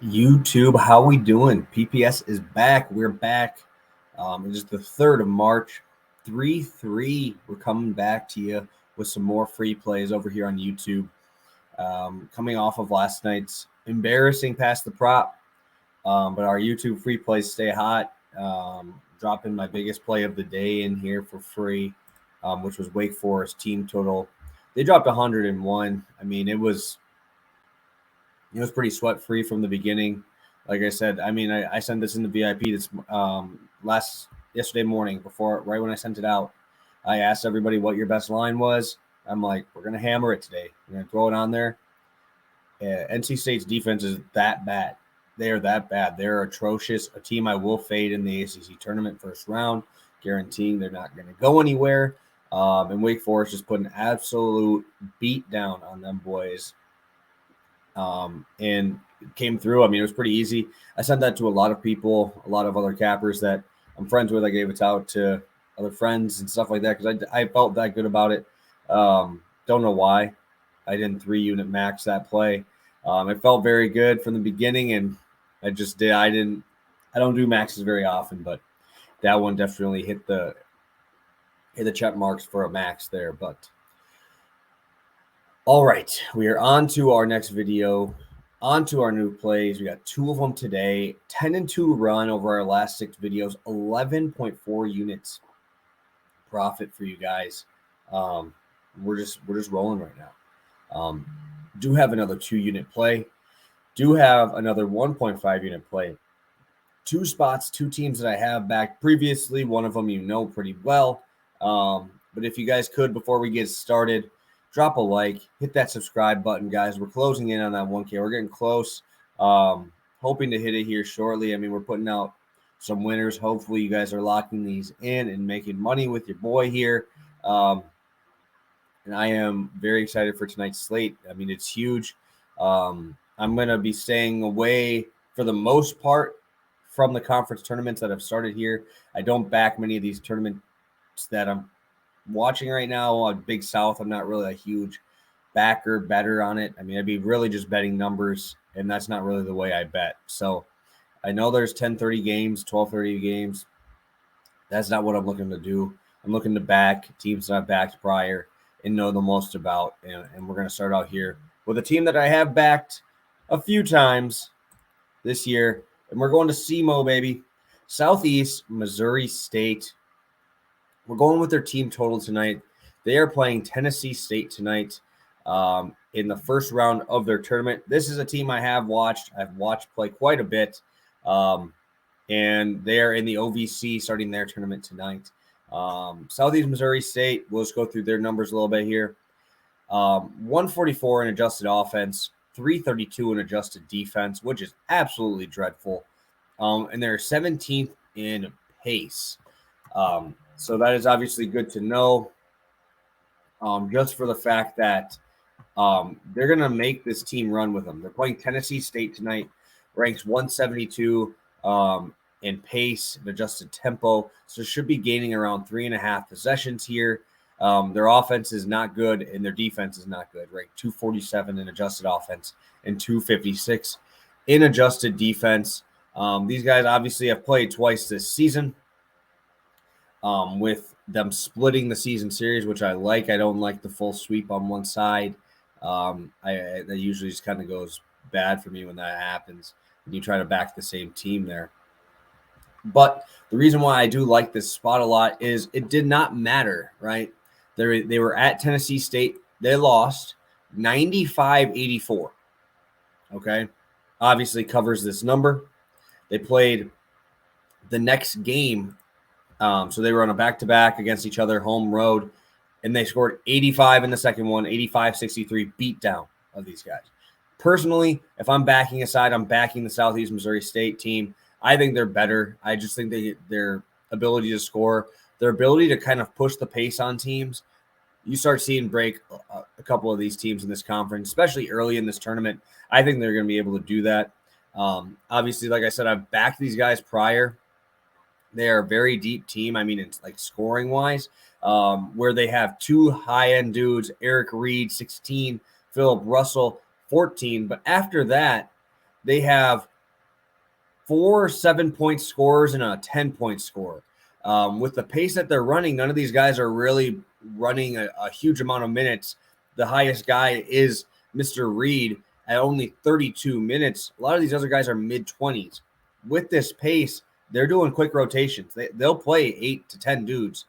YouTube, how we doing? PPS is back. We're back. It is the 3rd of March. 3-3. We're coming back to you with some more free plays over here on YouTube. Coming off of last night's embarrassing past the prop. But our YouTube free plays stay hot. Dropping my biggest play of the day in here for free, which was Wake Forest team total. They dropped 101. I mean, it was pretty sweat-free from the beginning. Like I said, I sent this in the VIP this yesterday morning right when I sent it out. I asked everybody what your best line was. I'm like, we're going to hammer it today. We're going to throw it on there. NC State's defense is that bad. They are that bad. They're atrocious. A team I will fade in the ACC tournament first round, guaranteeing they're not going to go anywhere. And Wake Forest just put an absolute beat down on them boys. And came through. I mean, it was pretty easy. I sent that to a lot of people, a lot of other cappers that I'm friends with. I gave it out to other friends and stuff like that because I felt that good about it. Don't know why I didn't 3-unit max that play. It felt very good from the beginning, and I just did. I don't do maxes very often, but that one definitely hit the check marks for a max there. But all right, we are on to our next video, on to our new plays. We got 2 of them today. 10-2 run over our last 6 videos, 11.4 units profit for you guys. We're just rolling right now. Do have another 2-unit play. Do have another 1.5 unit play. 2 spots, 2 teams that I have back previously. One of them you know pretty well. But if you guys could, before we get started, drop a like, hit that subscribe button, guys. We're closing in on that 1K. We're getting close. Hoping to hit it here shortly. I mean, we're putting out some winners. Hopefully you guys are locking these in and making money with your boy here. And I am very excited for tonight's slate. I mean, it's huge. I'm going to be staying away for the most part from the conference tournaments that have started here. I don't back many of these tournaments that I'm watching right now. Big South, I'm not really a huge better on it. I mean, I'd be really just betting numbers, and that's not really the way I bet. So I know there's 10:30 games, 12:30 games. That's not what I'm looking to do. I'm looking to back teams that I've backed prior and know the most about. And we're going to start out here with a team that I have backed a few times this year. And we're going to SEMO, baby. Southeast Missouri State. We're going with their team total tonight. They are playing Tennessee State tonight in the first round of their tournament. This is a team I have watched. I've watched play quite a bit. And they're in the OVC starting their tournament tonight. Southeast Missouri State, we'll just go through their numbers a little bit here. 144 in adjusted offense, 332 in adjusted defense, which is absolutely dreadful. And they're 17th in pace. So that is obviously good to know, just for the fact that they're going to make this team run with them. They're playing Tennessee State tonight, ranks 172 in pace and adjusted tempo, so should be gaining around 3.5 possessions here. Their offense is not good, and their defense is not good, ranked 247 in adjusted offense and 256 in adjusted defense. These guys obviously have played twice this season. With them splitting the season series, which I like. I don't like the full sweep on one side. That usually just kind of goes bad for me when that happens, when you try to back the same team there. But the reason why I do like this spot a lot is it did not matter, right? They were at Tennessee State. They lost 95-84. Okay? Obviously covers this number. They played the next game. So they were on a back-to-back against each other, home road, and they scored 85 in the second one, 85-63 beatdown of these guys. Personally, if I'm backing a side, I'm backing the Southeast Missouri State team. I think they're better. I just think their ability to score, their ability to kind of push the pace on teams, you start seeing break a couple of these teams in this conference, especially early in this tournament. I think they're going to be able to do that. Obviously, like I said, I've backed these guys prior. They are a very deep team. I mean, it's like scoring wise, where they have 2 high-end dudes, Eric Reed, 16, Philip Russell, 14. But after that, they have 4 7-point scorers and a 10-point score. With the pace that they're running, none of these guys are really running a huge amount of minutes. The highest guy is Mr. Reed at only 32 minutes. A lot of these other guys are mid-20s. With this pace, they're doing quick rotations. They'll play 8 to 10 dudes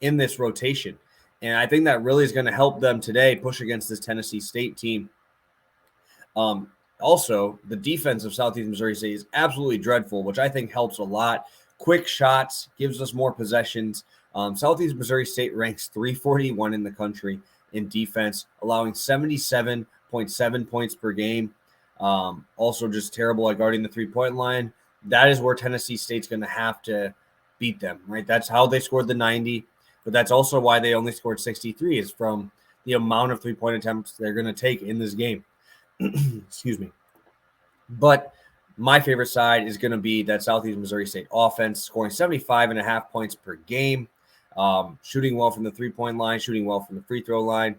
in this rotation. And I think that really is going to help them today push against this Tennessee State team. Also, the defense of Southeast Missouri State is absolutely dreadful, which I think helps a lot. Quick shots, gives us more possessions. Southeast Missouri State ranks 341 in the country in defense, allowing 77.7 points per game. Also just terrible at guarding the three-point line. That is where Tennessee State's going to have to beat them, right? That's how they scored the 90, but that's also why they only scored 63 is from the amount of three-point attempts they're going to take in this game. Excuse me. But my favorite side is going to be that Southeast Missouri State offense, scoring 75.5 points per game, shooting well from the three-point line, shooting well from the free throw line.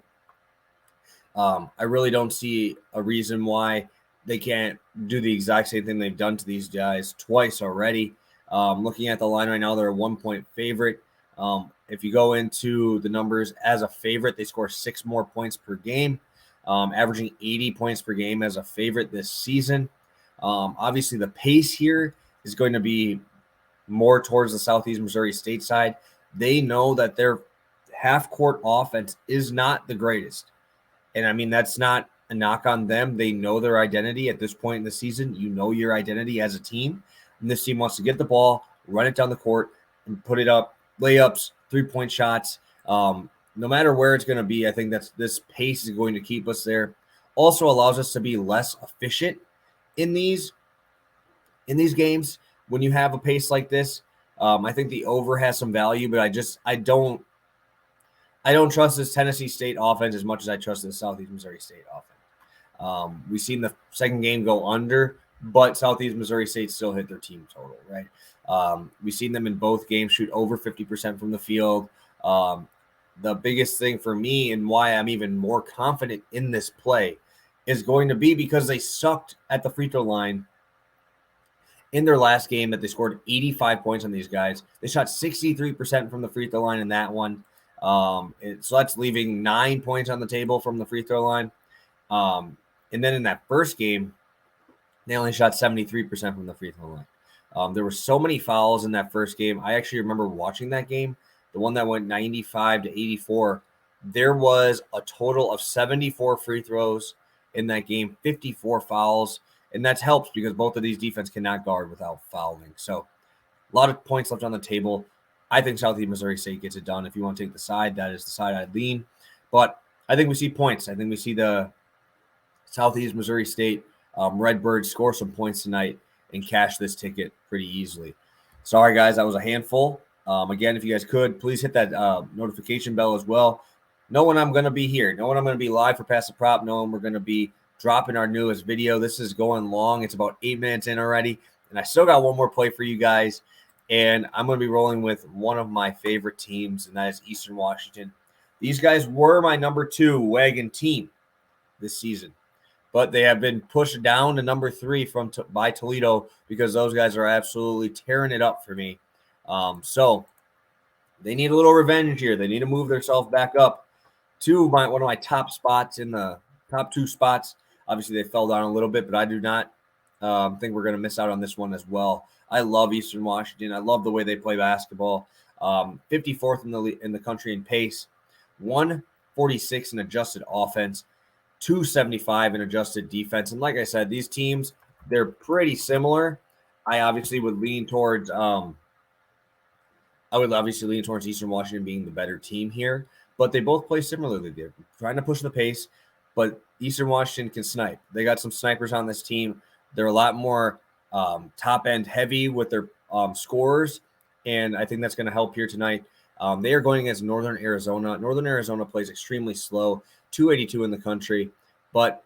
I really don't see a reason why they can't do the exact same thing they've done to these guys twice already. Looking at the line right now, they're a 1-point favorite. If you go into the numbers as a favorite, they score 6 more points per game, averaging 80 points per game as a favorite this season. Obviously, the pace here is going to be more towards the Southeast Missouri State side. They know that their half-court offense is not the greatest. And, I mean, that's not a knock on them. They know their identity at this point in the season. You know your identity as a team. And this team wants to get the ball, run it down the court, and put it up, layups, three-point shots. No matter where it's going to be, I think that's this pace is going to keep us there. Also allows us to be less efficient in these games when you have a pace like this. I think the over has some value, but I don't trust this Tennessee State offense as much as I trust the Southeast Missouri State offense. We've seen the second game go under, but Southeast Missouri State still hit their team total, right? We've seen them in both games shoot over 50% from the field. The biggest thing for me and why I'm even more confident in this play is going to be because they sucked at the free throw line in their last game that they scored 85 points on these guys. They shot 63% from the free throw line in that one. So that's leaving 9 points on the table from the free throw line. And then in that first game, they only shot 73% from the free throw line. There were so many fouls in that first game. I actually remember watching that game, the one that went 95 to 84. There was a total of 74 free throws in that game, 54 fouls. And that helps because both of these defense cannot guard without fouling. So a lot of points left on the table. I think Southeast Missouri State gets it done. If you want to take the side, that is the side I'd lean. But I think we see points. I think we see the Southeast Missouri State Redbirds score some points tonight and cash this ticket pretty easily. Sorry, guys, that was a handful. Again, if you guys could, please hit that notification bell as well. Know when I'm going to be here. Know when I'm going to be live for Pass the Prop. Know when we're going to be dropping our newest video. This is going long. It's about 8 minutes in already. And I still got one more play for you guys. And I'm going to be rolling with one of my favorite teams, and that is Eastern Washington. These guys were my number 2 wagon team this season, but they have been pushed down to number 3 by Toledo because those guys are absolutely tearing it up for me. So they need a little revenge here. They need to move themselves back up to one of my top spots in the top 2 spots. Obviously, they fell down a little bit, but I do not think we're going to miss out on this one as well. I love Eastern Washington. I love the way they play basketball. 54th in the country in pace, 146 in adjusted offense, 275 in adjusted defense. And like I said, these teams, they're pretty similar. I obviously would lean towards Eastern Washington being the better team here, but they both play similarly. They're trying to push the pace, but Eastern Washington can snipe. They got some snipers on this team. They're a lot more top-end heavy with their scorers, and I think that's going to help here tonight. They are going against Northern Arizona. Northern Arizona plays extremely slow, 282 in the country, but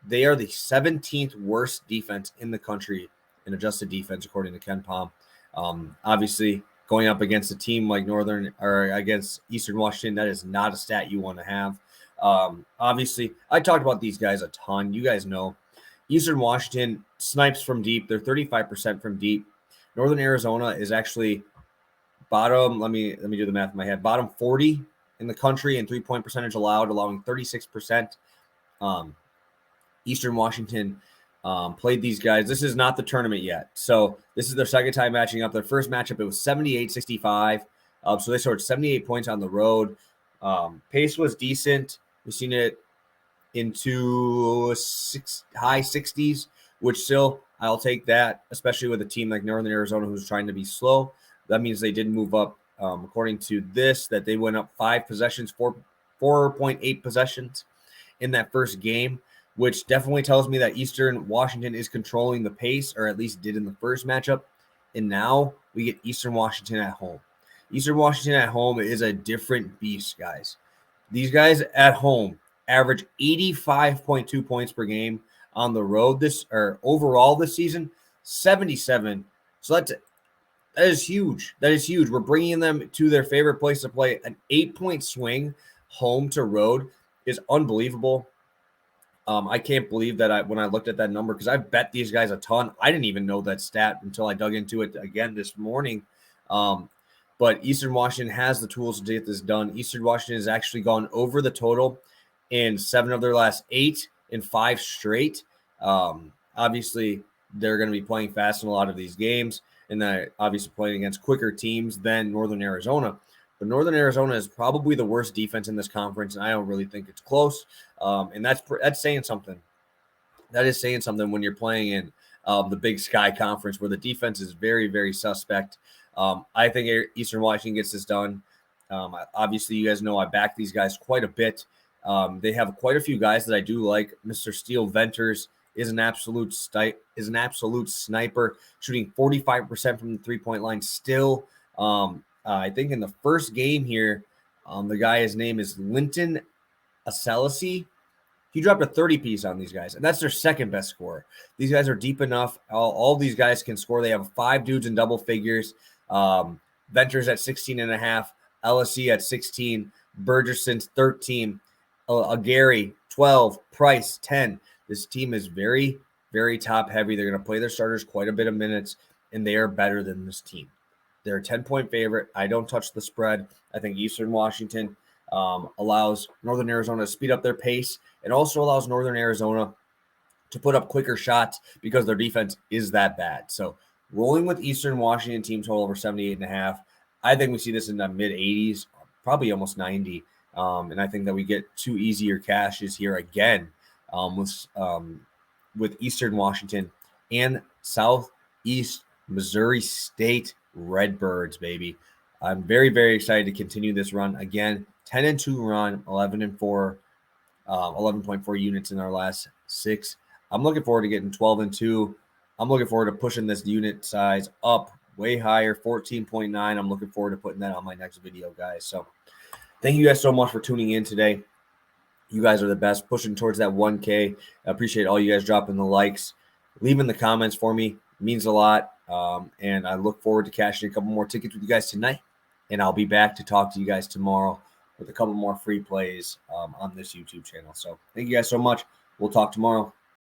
they are the 17th worst defense in the country in adjusted defense, according to Ken Palm. Obviously, going up against a team like against Eastern Washington, that is not a stat you want to have. Obviously, I talked about these guys a ton. You guys know Eastern Washington snipes from deep. They're 35% from deep. Northern Arizona is actually bottom. Let me do the math in my head. Bottom 40 in the country in 3-point percentage allowed, allowing 36%. Eastern Washington played these guys. This is not the tournament yet. So this is their second time matching up. Their first matchup, it was 78-65. So they scored 78 points on the road. Pace was decent. We've seen it into high 60s, which still I'll take that, especially with a team like Northern Arizona who's trying to be slow. That means they did move up. According to this, that they went up 5 possessions, 4.8 possessions in that first game, which definitely tells me that Eastern Washington is controlling the pace, or at least did in the first matchup. And now we get Eastern Washington at home. Eastern Washington at home is a different beast, guys. These guys at home average 85.2 points per game. On the road overall this season, 77. So that is huge. That is huge. We're bringing them to their favorite place to play. An 8-point swing home to road is unbelievable. I can't believe that when I looked at that number, because I've bet these guys a ton. I didn't even know that stat until I dug into it again this morning. But Eastern Washington has the tools to get this done. Eastern Washington has actually gone over the total in 7 of their last 8 in 5 straight. Obviously, they're going to be playing fast in a lot of these games, and they're obviously playing against quicker teams than Northern Arizona. But Northern Arizona is probably the worst defense in this conference, and I don't really think it's close. And that's saying something. That is saying something when you're playing in the Big Sky Conference, where the defense is very, very suspect. I think Eastern Washington gets this done. Obviously, you guys know I back these guys quite a bit. They have quite a few guys that I do like. Mr. Steele Venters is an absolute sniper, shooting 45% from the 3-point line still. I think in the first game here, the guy, his name is Linton Asalasi. He dropped a 30-piece on these guys, and that's their second best scorer. These guys are deep enough. All these guys can score. They have 5 dudes in double figures. Venters at 16.5, LSE at 16, Burgerson's 13, Gary 12, Price 10. This team is very, very top heavy. They're going to play their starters quite a bit of minutes, and they are better than this team. They're a 10-point favorite. I don't touch the spread. I think Eastern Washington allows Northern Arizona to speed up their pace, and also allows Northern Arizona to put up quicker shots because their defense is that bad. So rolling with Eastern Washington team total over 78.5. I think we see this in the mid-80s, probably almost 90. And I think that we get 2 easier cashes here again with Eastern Washington and Southeast Missouri State Redbirds, baby. I'm very, very excited to continue this run. Again, 10-2 run, 11-4, 11.4 units in our last 6. I'm looking forward to getting 12-2. I'm looking forward to pushing this unit size up way higher, 14.9. I'm looking forward to putting that on my next video, guys. So thank you guys so much for tuning in today. You guys are the best, pushing towards that 1K. I appreciate all you guys dropping the likes, leaving the comments for me. It means a lot. And I look forward to cashing a couple more tickets with you guys tonight. And I'll be back to talk to you guys tomorrow with a couple more free plays on this YouTube channel. So thank you guys so much. We'll talk tomorrow.